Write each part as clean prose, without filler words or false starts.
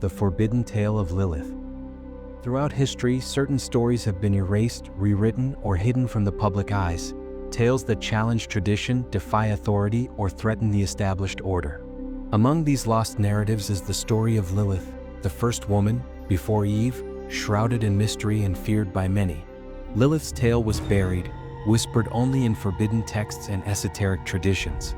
the forbidden tale of Lilith. Throughout history, certain stories have been erased, rewritten, or hidden from the public eyes, tales that challenge tradition, defy authority, or threaten the established order. Among these lost narratives is the story of Lilith, the first woman, before Eve, shrouded in mystery and feared by many. Lilith's tale was buried, whispered only in forbidden texts and esoteric traditions.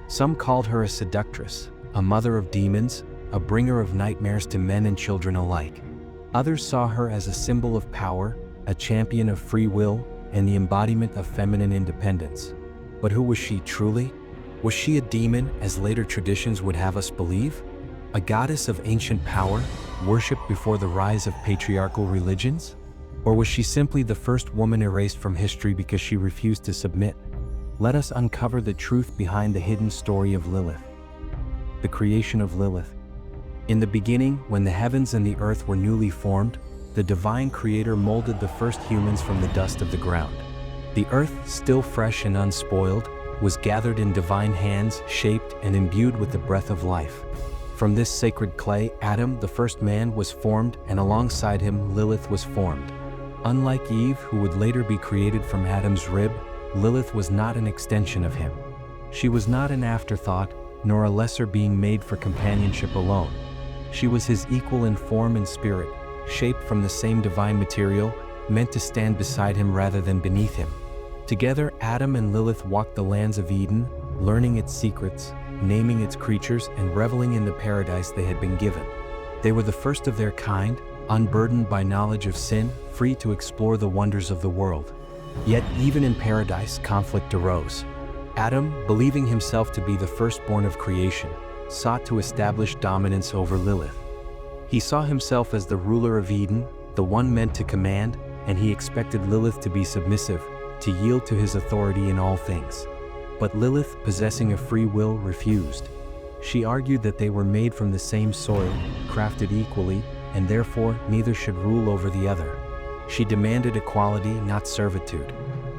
Some called her a seductress, a mother of demons, a bringer of nightmares to men and children alike. Others saw her as a symbol of power, a champion of free will, and the embodiment of feminine independence. But who was she truly? Was she a demon, as later traditions would have us believe? A goddess of ancient power, worshipped before the rise of patriarchal religions? Or was she simply the first woman erased from history because she refused to submit? Let us uncover the truth behind the hidden story of Lilith. The creation of Lilith. In the beginning, when the heavens and the earth were newly formed, the divine creator molded the first humans from the dust of the ground. The earth, still fresh and unspoiled, was gathered in divine hands, shaped and imbued with the breath of life. From this sacred clay, Adam, the first man, was formed, and alongside him, Lilith was formed. Unlike Eve, who would later be created from Adam's rib, Lilith was not an extension of him. She was not an afterthought, nor a lesser being made for companionship alone. She was his equal in form and spirit, shaped from the same divine material, meant to stand beside him rather than beneath him. Together, Adam and Lilith walked the lands of Eden, learning its secrets, naming its creatures, and reveling in the paradise they had been given. They were the first of their kind, unburdened by knowledge of sin, free to explore the wonders of the world. Yet, even in paradise, conflict arose. Adam, believing himself to be the firstborn of creation, sought to establish dominance over Lilith. He saw himself as the ruler of Eden, the one meant to command, and he expected Lilith to be submissive, to yield to his authority in all things. But Lilith, possessing a free will, refused. She argued that they were made from the same soil, crafted equally, and therefore neither should rule over the other. She demanded equality, not servitude.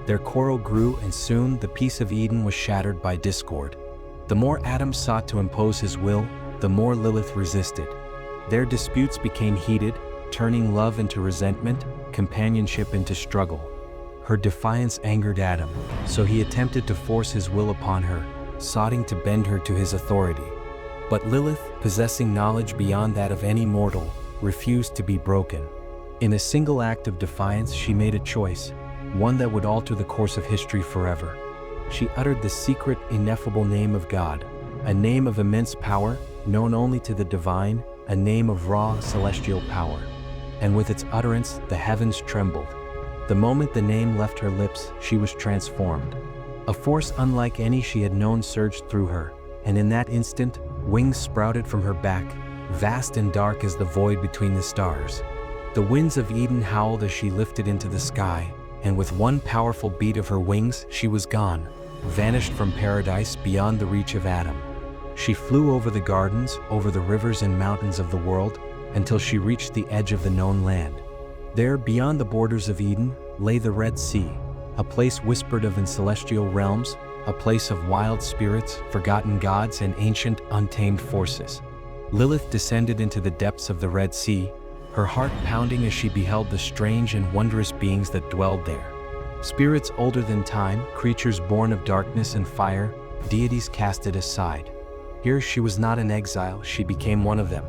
Their quarrel grew, and soon the peace of Eden was shattered by discord. The more Adam sought to impose his will, the more Lilith resisted. Their disputes became heated, turning love into resentment, companionship into struggle. Her defiance angered Adam, so he attempted to force his will upon her, soughting to bend her to his authority. But Lilith, possessing knowledge beyond that of any mortal, refused to be broken. In a single act of defiance, she made a choice, one that would alter the course of history forever. She uttered the secret, ineffable name of God, a name of immense power, known only to the divine, a name of raw, celestial power. And with its utterance, the heavens trembled. The moment the name left her lips, she was transformed. A force unlike any she had known surged through her, and in that instant, wings sprouted from her back, vast and dark as the void between the stars. The winds of Eden howled as she lifted into the sky, and with one powerful beat of her wings, she was gone, vanished from paradise beyond the reach of Adam. She flew over the gardens, over the rivers and mountains of the world, until she reached the edge of the known land. There, beyond the borders of Eden, lay the Red Sea, a place whispered of in celestial realms, a place of wild spirits, forgotten gods, and ancient, untamed forces. Lilith descended into the depths of the Red Sea, her heart pounding as she beheld the strange and wondrous beings that dwelled there. Spirits older than time, creatures born of darkness and fire, deities casted aside. Here she was not an exile, she became one of them.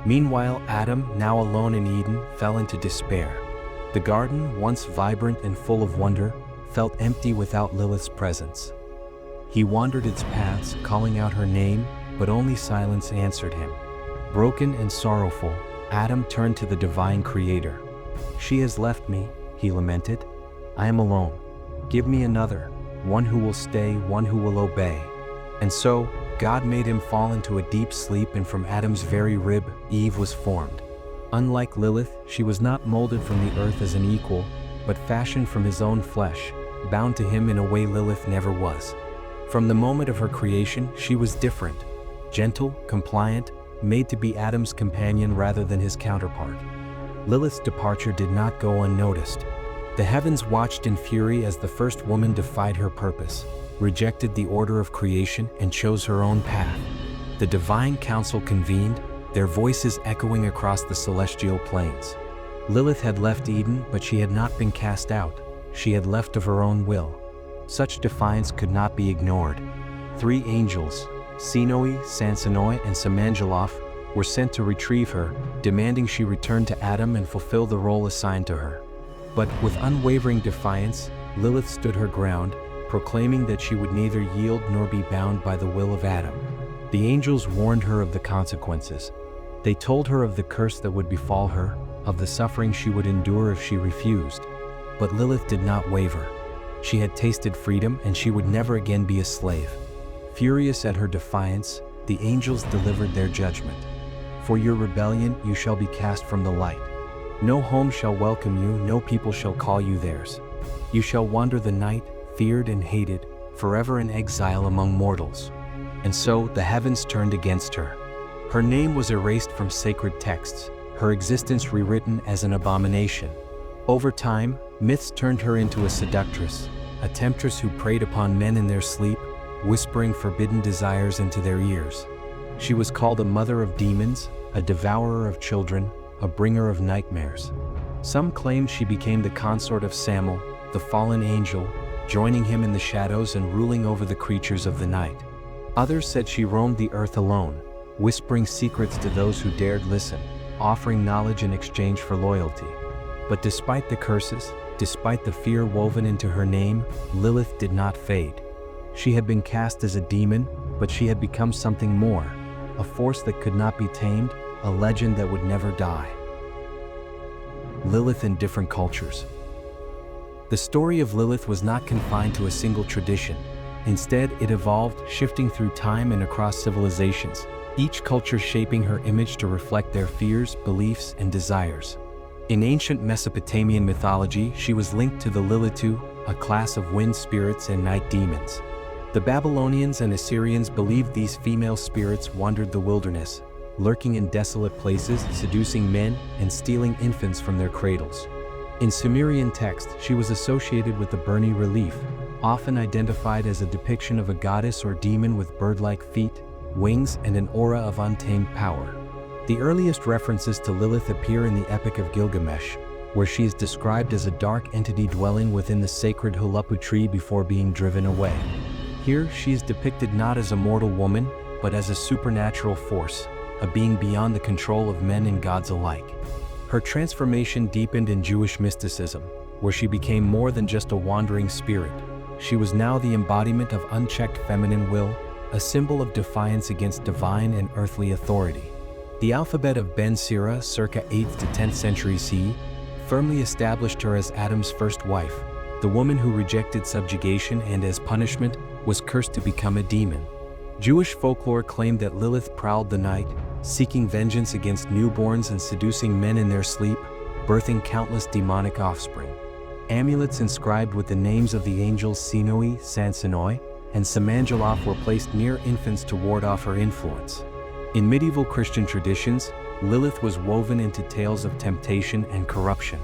Meanwhile, Adam, now alone in Eden, fell into despair. The garden, once vibrant and full of wonder, felt empty without Lilith's presence. He wandered its paths, calling out her name, but only silence answered him. Broken and sorrowful, Adam turned to the divine creator. "She has left me," he lamented. "I am alone. Give me another, one who will stay, one who will obey." And so, God made him fall into a deep sleep, and from Adam's very rib, Eve was formed. Unlike Lilith, she was not molded from the earth as an equal, but fashioned from his own flesh, bound to him in a way Lilith never was. From the moment of her creation, she was different, gentle, compliant, made to be Adam's companion rather than his counterpart. Lilith's departure did not go unnoticed. The heavens watched in fury as the first woman defied her purpose, rejected the order of creation, and chose her own path. The divine council convened, their voices echoing across the celestial plains. Lilith had left Eden, but she had not been cast out. She had left of her own will. Such defiance could not be ignored. 3 angels, Sinoi, Sansonoi, and Samanjaloth, were sent to retrieve her, demanding she return to Adam and fulfill the role assigned to her. But with unwavering defiance, Lilith stood her ground, proclaiming that she would neither yield nor be bound by the will of Adam. The angels warned her of the consequences. They told her of the curse that would befall her, of the suffering she would endure if she refused. But Lilith did not waver. She had tasted freedom, and she would never again be a slave. Furious at her defiance, the angels delivered their judgment. For your rebellion you shall be cast from the light. No home shall welcome you, no people shall call you theirs. You shall wander the night, feared and hated, forever in exile among mortals. And so the heavens turned against her. Her name was erased from sacred texts, her existence rewritten as an abomination. Over time, myths turned her into a seductress, a temptress who preyed upon men in their sleep, whispering forbidden desires into their ears. She was called a mother of demons, a devourer of children, a bringer of nightmares. Some claimed she became the consort of Samel, the fallen angel, joining him in the shadows and ruling over the creatures of the night. Others said she roamed the earth alone, whispering secrets to those who dared listen, offering knowledge in exchange for loyalty. But despite the curses, despite the fear woven into her name, Lilith did not fade. She had been cast as a demon, but she had become something more, a force that could not be tamed, a legend that would never die. Lilith in different cultures. The story of Lilith was not confined to a single tradition. Instead, it evolved, shifting through time and across civilizations, each culture shaping her image to reflect their fears, beliefs, and desires. In ancient Mesopotamian mythology, she was linked to the Lilitu, a class of wind spirits and night demons. The Babylonians and Assyrians believed these female spirits wandered the wilderness, lurking in desolate places, seducing men, and stealing infants from their cradles. In Sumerian text, she was associated with the Burni relief, often identified as a depiction of a goddess or demon with bird-like feet, wings, and an aura of untamed power. The earliest references to Lilith appear in the Epic of Gilgamesh, where she is described as a dark entity dwelling within the sacred Hulapu tree before being driven away. Here, she is depicted not as a mortal woman, but as a supernatural force, a being beyond the control of men and gods alike. Her transformation deepened in Jewish mysticism, where she became more than just a wandering spirit. She was now the embodiment of unchecked feminine will, a symbol of defiance against divine and earthly authority. The alphabet of Ben Sira, circa 8th to 10th century CE, firmly established her as Adam's first wife, the woman who rejected subjugation and as punishment was cursed to become a demon. Jewish folklore claimed that Lilith prowled the night, seeking vengeance against newborns and seducing men in their sleep, birthing countless demonic offspring. Amulets inscribed with the names of the angels Sinoi, Sansonoi, and Samanjaloth were placed near infants to ward off her influence. In medieval Christian traditions, Lilith was woven into tales of temptation and corruption.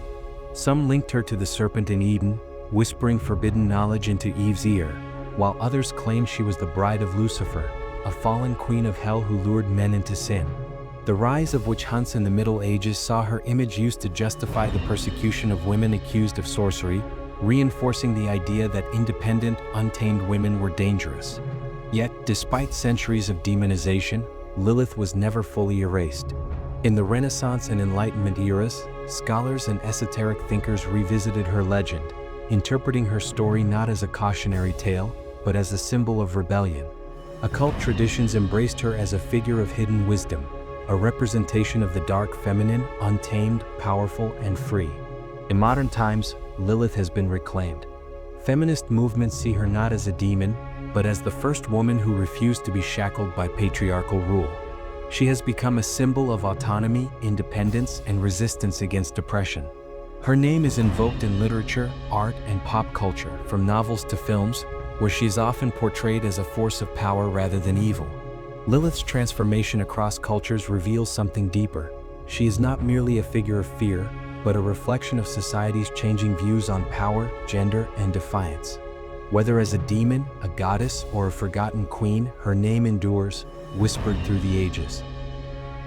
Some linked her to the serpent in Eden, whispering forbidden knowledge into Eve's ear, while others claimed she was the bride of Lucifer, a fallen queen of hell who lured men into sin. The rise of witch hunts in the Middle Ages saw her image used to justify the persecution of women accused of sorcery, reinforcing the idea that independent, untamed women were dangerous. Yet, despite centuries of demonization, Lilith was never fully erased. In the Renaissance and Enlightenment eras, scholars and esoteric thinkers revisited her legend, interpreting her story not as a cautionary tale, but as a symbol of rebellion. Occult traditions embraced her as a figure of hidden wisdom, a representation of the dark feminine, untamed, powerful, and free. In modern times, Lilith has been reclaimed. Feminist movements see her not as a demon, but as the first woman who refused to be shackled by patriarchal rule. She has become a symbol of autonomy, independence, and resistance against oppression. Her name is invoked in literature, art, and pop culture, from novels to films, where she is often portrayed as a force of power rather than evil. Lilith's transformation across cultures reveals something deeper. She is not merely a figure of fear, but a reflection of society's changing views on power, gender, and defiance. Whether as a demon, a goddess, or a forgotten queen, her name endures, whispered through the ages.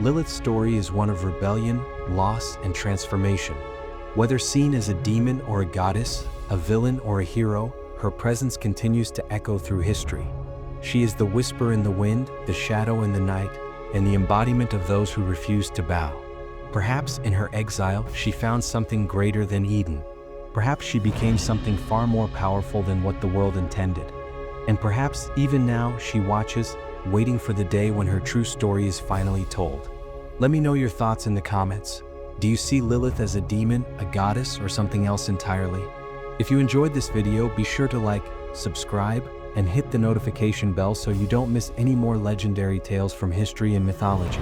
Lilith's story is one of rebellion, loss, and transformation. Whether seen as a demon or a goddess, a villain or a hero, her presence continues to echo through history. She is the whisper in the wind, the shadow in the night, and the embodiment of those who refuse to bow. Perhaps in her exile, she found something greater than Eden. Perhaps she became something far more powerful than what the world intended. And perhaps even now she watches, waiting for the day when her true story is finally told. Let me know your thoughts in the comments. Do you see Lilith as a demon, a goddess, or something else entirely? If you enjoyed this video, be sure to like, subscribe, and hit the notification bell so you don't miss any more legendary tales from history and mythology.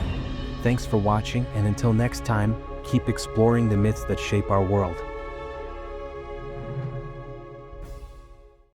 Thanks for watching, and until next time, keep exploring the myths that shape our world.